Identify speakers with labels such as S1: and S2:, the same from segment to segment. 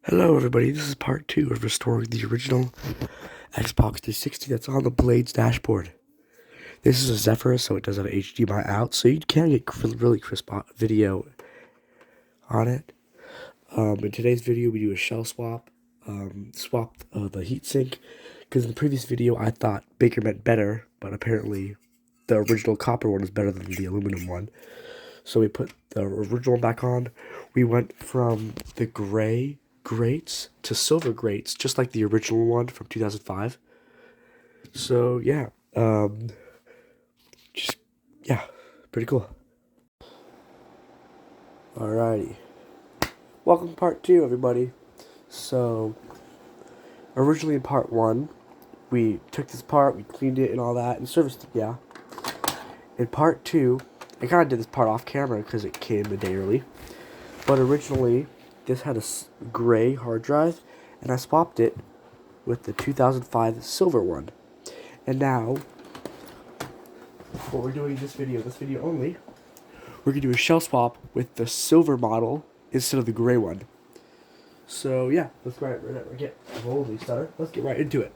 S1: Hello everybody, this is part 2 of restoring the original Xbox 360 that's on the Blade's dashboard. This is a Zephyr, so it does have HDMI out, so you can get really crisp video on it. In today's video, we do a shell swap, swap the heatsink, because in the previous video I thought bigger meant better, but apparently the original copper one is better than the aluminum one. So we put the original one back on. We went from the gray grates to silver grates, just like the original one from 2005. So yeah, just yeah, pretty cool. Alrighty, welcome to part 2, everybody. So originally in part 1, we took this part, we cleaned it and all that, and serviced it. Yeah. In part 2, I kind of did this part off camera because it came a day early. But originally, this had a gray hard drive, and I swapped it with the 2005 silver one. And now, what we're doing in this video only, we're going to do a shell swap with the silver model instead of the gray one. So yeah, let's let's get right into it.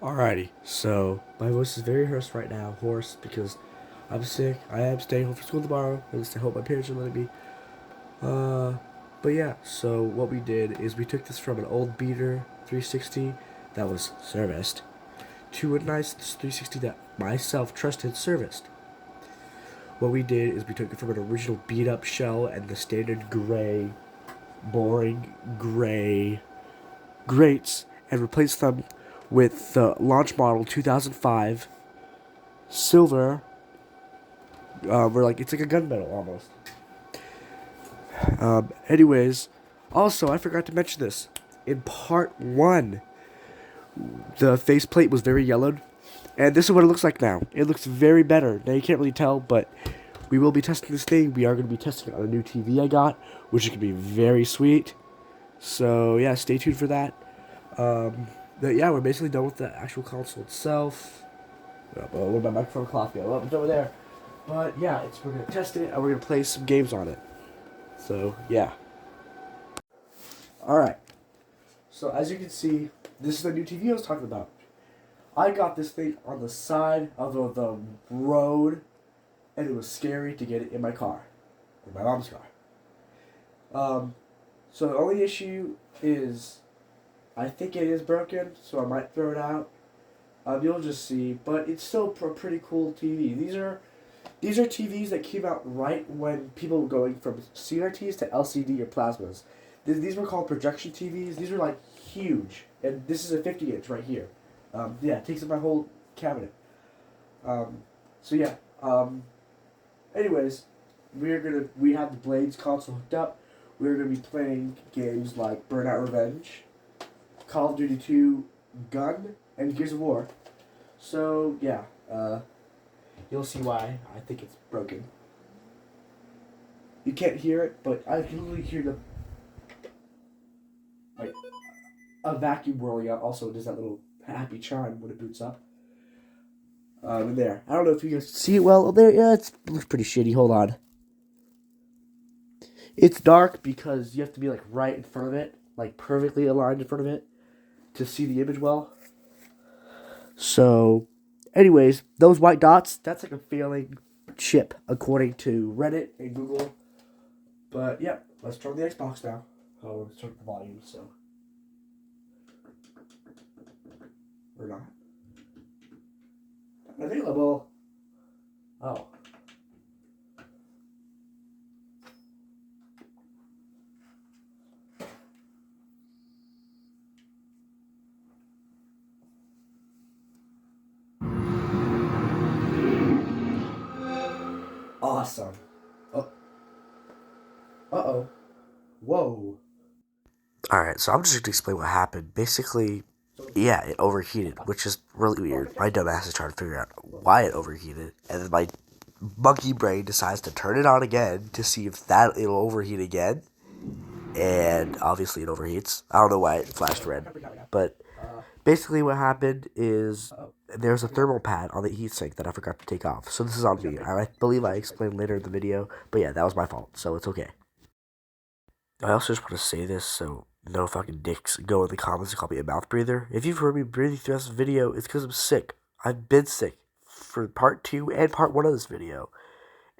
S1: Alrighty, so my voice is very hoarse because I'm sick. I am staying home for school tomorrow. At least I hope my parents are letting me. Uh, but yeah, so what we did is we took this from an old beater 360 that was serviced to a nice 360 that myself trusted serviced. What we did is we took it from an original beat up shell and the standard gray, boring gray grates and replaced them with the launch model 2005 silver. We're like, it's like a gunmetal almost. Anyways, also I forgot to mention this. In part one, the faceplate was very yellowed, and this is what it looks like now. It looks very better. Now you can't really tell, but we will be testing this thing. We are going to be testing it on a new TV I got, which is going to be very sweet. So yeah, stay tuned for that. But yeah, we're basically done with the actual console itself. Where'd my microphone cloth go? Oh, it's over there. But yeah, we're gonna test it and we're gonna play some games on it. So yeah. All right. So as you can see, this is the new TV I was talking about. I got this thing on the side of the road, and it was scary to get it in my car, in my mom's car. So the only issue is, I think it is broken, so I might throw it out. You'll just see, but it's still a pretty cool TV. These are TVs that came out right when people were going from CRTs to LCD or plasmas. These were called projection TVs. These are like huge, and this is a 50-inch right here. Yeah, it takes up my whole cabinet. So yeah. Anyways, we have the Blades console hooked up. We're gonna be playing games like Burnout Revenge, Call of Duty 2, Gun, and Gears of War. So yeah, you'll see why I think it's broken. You can't hear it, but I can literally hear like a vacuum whirling out. Also, does that little happy chime when it boots up. There. I don't know if you guys see it well. There, yeah, it looks pretty shitty. Hold on. It's dark because you have to be like right in front of it, like perfectly aligned in front of it, to see the image well. So, anyways, those white dots, that's like a failing chip, according to Reddit and Google. But, yeah, let's turn the Xbox now. Oh, let's turn the volume, so. Or not. Unavailable. Oh. Awesome. Oh. Uh-oh. Whoa. Alright, so I'm just going to explain what happened. Basically, yeah, it overheated, which is really weird. My dumb ass is trying to figure out why it overheated, and then my monkey brain decides to turn it on again to see if it'll overheat again, and obviously it overheats. I don't know why it flashed red, but basically what happened is there's a thermal pad on the heatsink that I forgot to take off. So this is on me, and I believe I explained later in the video, but yeah, that was my fault, so it's okay. I also just want to say this so no fucking dicks go in the comments and call me a mouth breather. If you've heard me breathing throughout this video, it's because I'm sick. I've been sick for part 2 and part 1 of this video.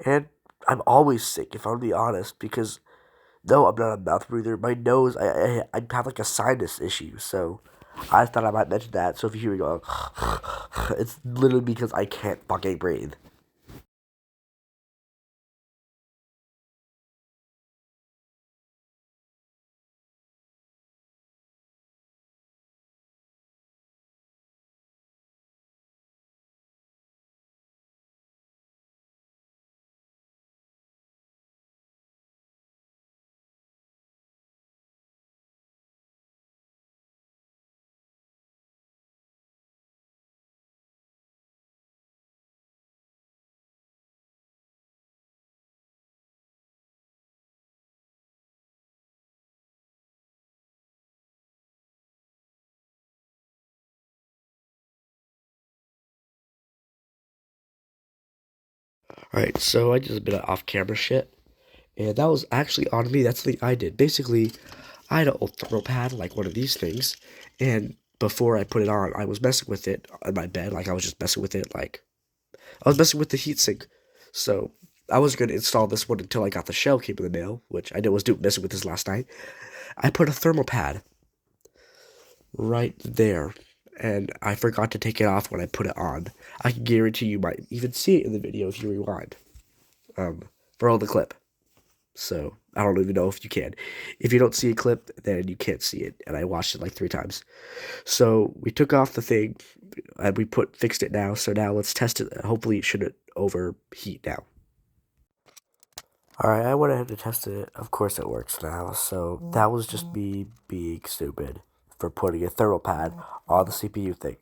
S1: And I'm always sick, if I'm going to be honest, because no, I'm not a mouth breather. My nose, I have like a sinus issue, so I thought I might mention that. So if you hear me going, it's literally because I can't fucking breathe. Alright, so I did a bit of off-camera shit. And that was actually on me. That's the thing I did. Basically, I had an old thermal pad, like one of these things, and before I put it on, I was messing with it on my bed. Like I was just messing with it. Like I was messing with the heatsink. So I was going to install this one until I got the shell came in the mail, which I was messing with this last night. I put a thermal pad right there, and I forgot to take it off when I put it on. I can guarantee you might even see it in the video if you rewind, for all the clip. So I don't even know if you can. If you don't see a clip, then you can't see it. And I watched it like 3 times. So we took off the thing, and we fixed it now. So now let's test it. Hopefully it shouldn't overheat now. Alright, I went ahead and tested it. Of course it works now. So that was just me being stupid for putting a thermal pad on the CPU thing.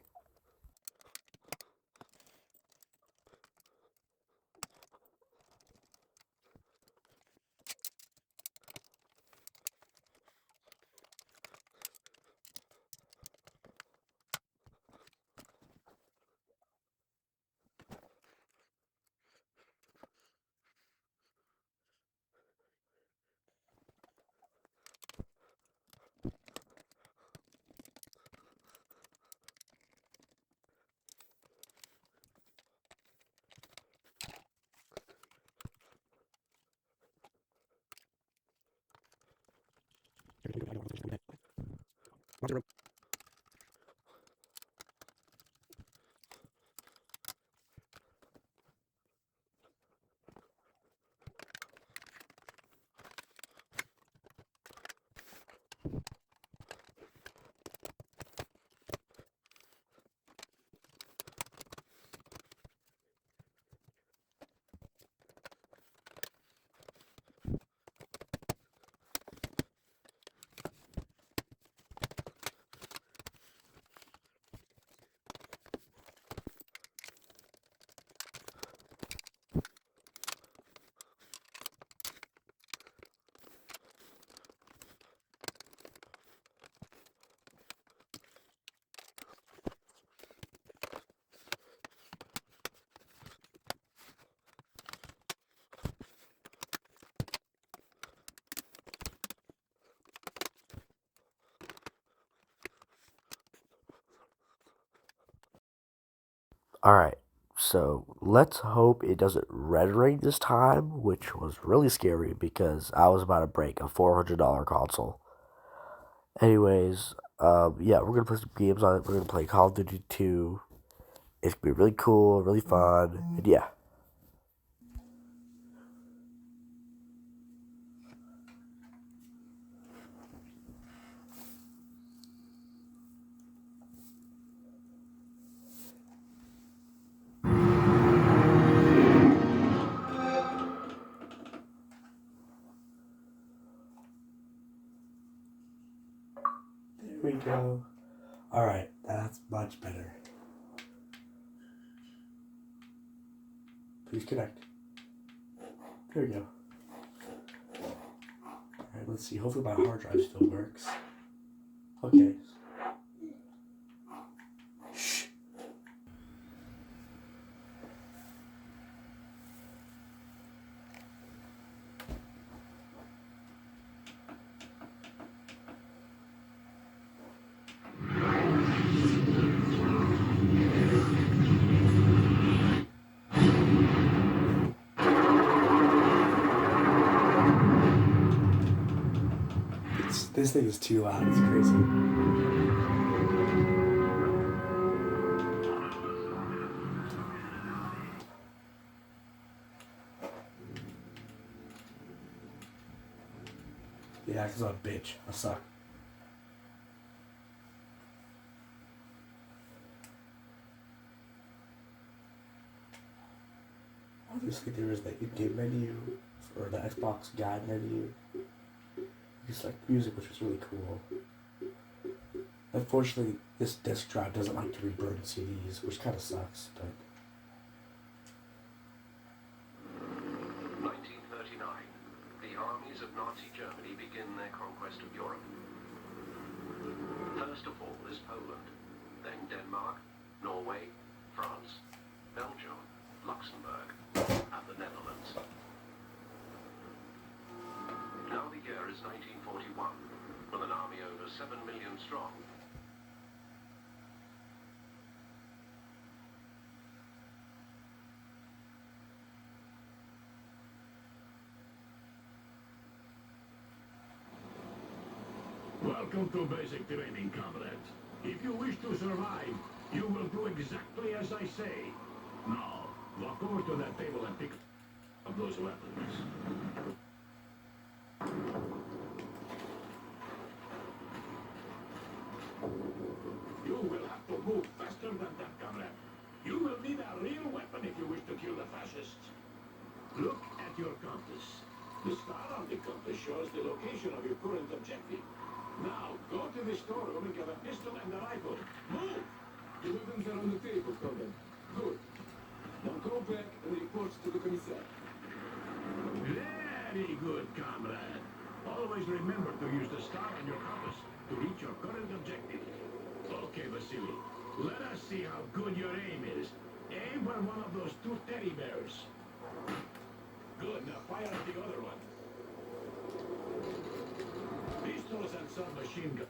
S1: Alright, so let's hope it doesn't red ring this time, which was really scary because I was about to break a $400 console. Anyways, yeah, we're gonna play some games on it. We're gonna play Call of Duty 2. It's gonna be really cool, really fun, and yeah. There we go. Alright, that's much better. Please connect. There we go. Alright, let's see. Hopefully my hard drive still works. Okay. Shh. This thing is too loud. It's crazy. Yeah, because I'm a bitch. I suck. Obviously, there is the in-game menu or the Xbox guide menu. Just like music, which was really cool. Unfortunately, this disk drive doesn't like to reburn CDs, which kind of sucks, but.
S2: 1939. The armies of Nazi Germany begin their conquest of Europe. First of all is Poland, then Denmark, Norway, France, Belgium, Luxembourg, and the Netherlands. Now the year is 1941, with an army over 7 million strong
S3: Welcome to basic training, comrades. If you wish to survive, you will do exactly as I say. Now, walk over to that table and pick up those weapons. You will have to move faster than that, comrade. You will need a real weapon if you wish to kill the fascists. Look at your compass. The star on the compass shows the location of your current objective. Now, go to the storeroom and get a pistol and a rifle. Move!
S4: The weapons are on the table, comrade. Good. Now go back and report to the commissar.
S3: Very good, comrade. Always remember to use the star on your compass to reach your current objective. Okay, Vasily. Let us see how good your aim is. Aim for one of those two teddy bears. Good. Now fire at the other one. Pistols and submachine gun.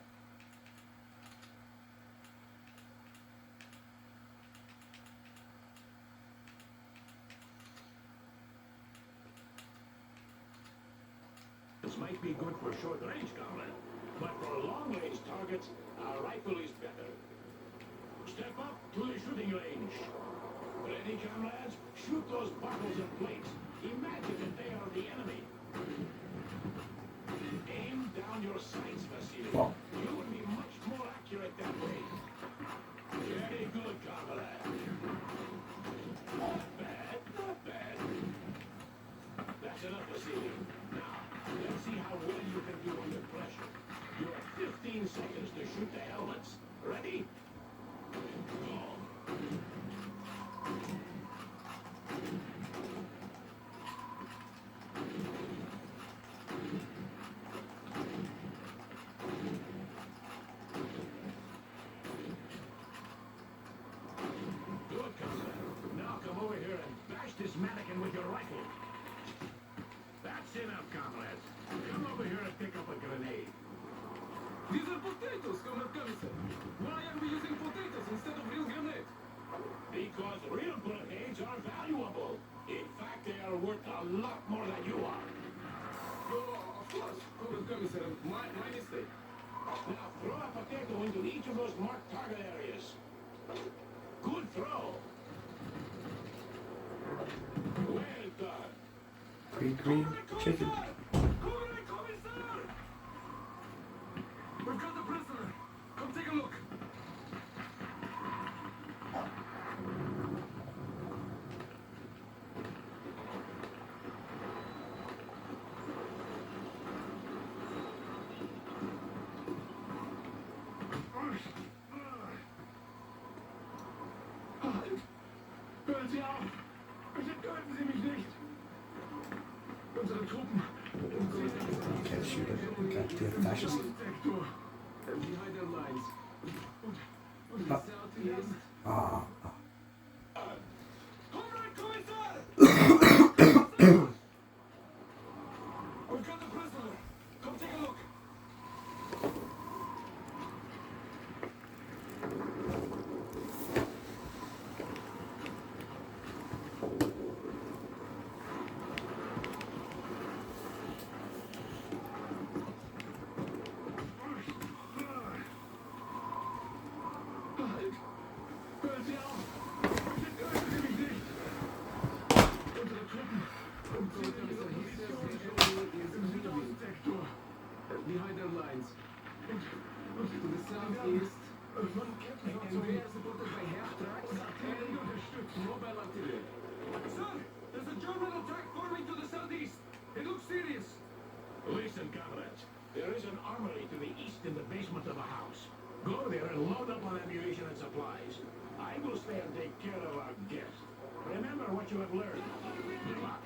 S3: This might be good for short-range combat, but for long-range targets, a rifle is better. Step up to the shooting range. Ready, comrades? Shoot those bottles and plates. Imagine that they are the enemy. Aim down your sights, Vasily. You will be much more accurate that way. Very good, comrade. Not bad, not bad. That's enough, Vasily. Now, let's see how well you can do under pressure. You have 15 seconds to shoot the helmets. Ready? Go. Good, comrade. Now come over here and bash this mannequin with your rifle. That's enough, comrades. Come over here and pick up a grenade.
S4: These are potatoes, comrade commissar. Why are we using potatoes instead of real grenades?
S3: Because real grenades are valuable. In fact, they are worth a lot more than you are.
S4: Oh, of course, comrade commissar. My mistake.
S3: Now throw a potato into each of those marked target areas. Good throw. Well done.
S1: Green chicken.
S4: Comrade commissar! We've got the prisoner. Come take a look.
S3: Hören Sie auf! Bitte töten Sie mich nicht! Unsere Truppen
S1: Can't shoot it. Goddamn fascist.
S3: Sektor.
S4: Behind their lines.
S3: Und
S1: Ah.
S4: Southeast.
S1: Ah.
S4: Comrade commissar! We've got the prisoner. Come take a look.
S3: Hören Sie auf! Bitte töten Sie mich nicht! Unsere Truppen sind in im Südostsektor.
S4: Behind their lines.
S3: Und
S4: To the southeast.
S3: von
S4: And
S3: Kettenfahrzeugen
S4: they are supported by half tracks
S3: und Artillerie unterstützt.
S4: and mobile artillery. Sir, there's a German attack forming to the southeast. It looks serious.
S3: Listen, comrades. There is an armory to the east in the basement of a house. Go there and load up on ammunition and supplies. I will stay and take care of our guest. Remember what you have learned. Good luck.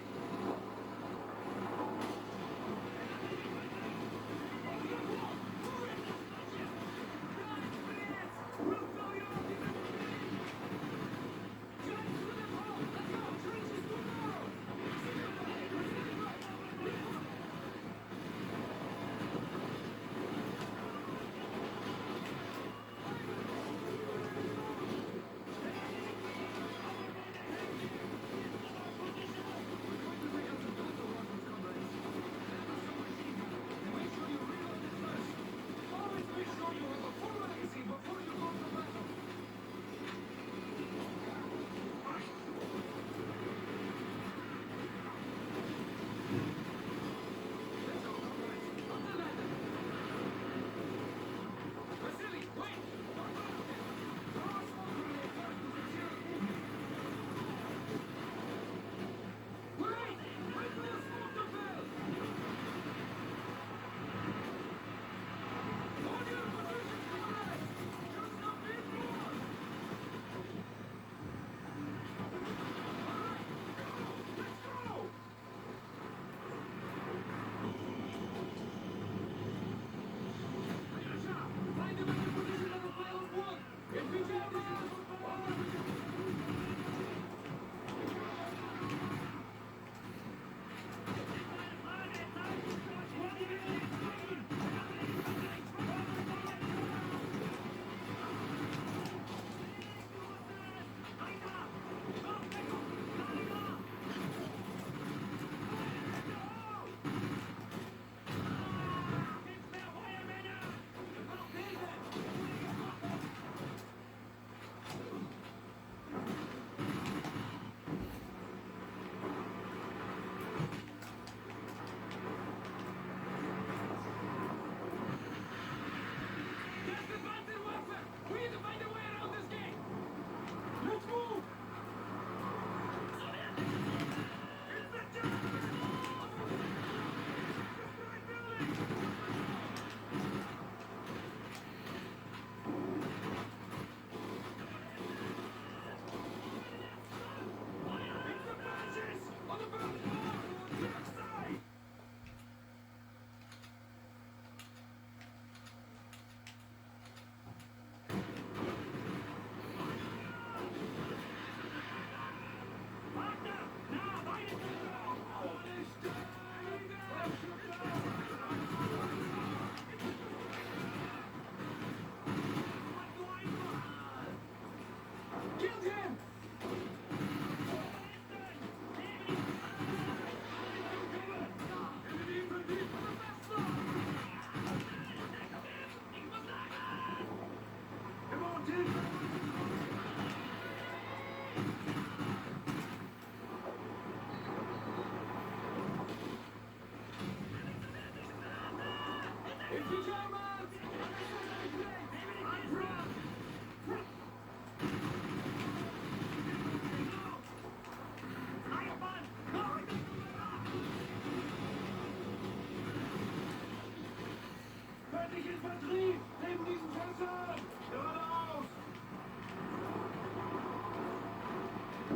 S3: Feindliche Infanterie! Neben diesen Fenstern! Geradeaus!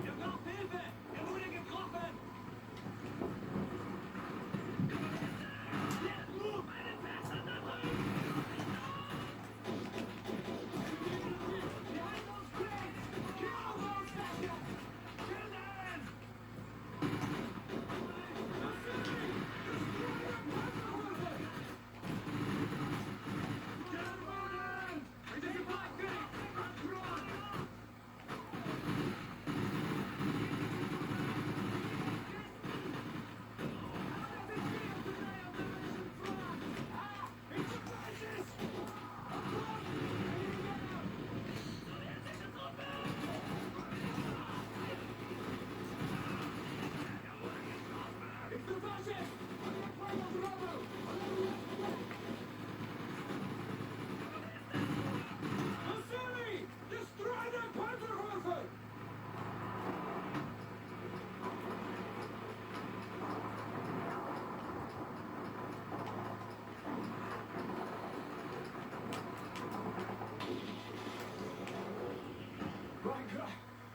S3: Ihr braucht Hilfe! Ihr wurde getroffen!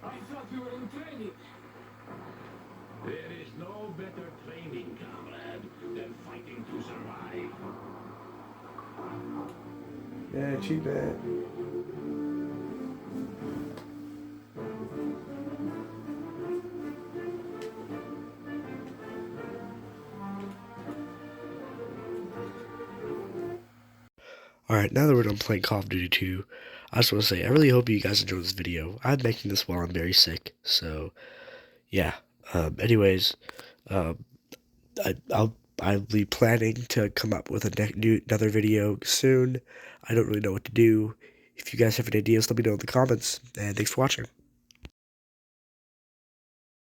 S3: I thought we were in training.
S4: There is no better training, comrade, than fighting to survive.
S1: Yeah, cheap man. Alright, now that we're done playing Call of Duty 2, I just want to say, I really hope you guys enjoyed this video. I'm making this while I'm very sick, so, yeah. Anyways, I'll be planning to come up with another video soon. I don't really know what to do. If you guys have any ideas, let me know in the comments, and thanks for watching.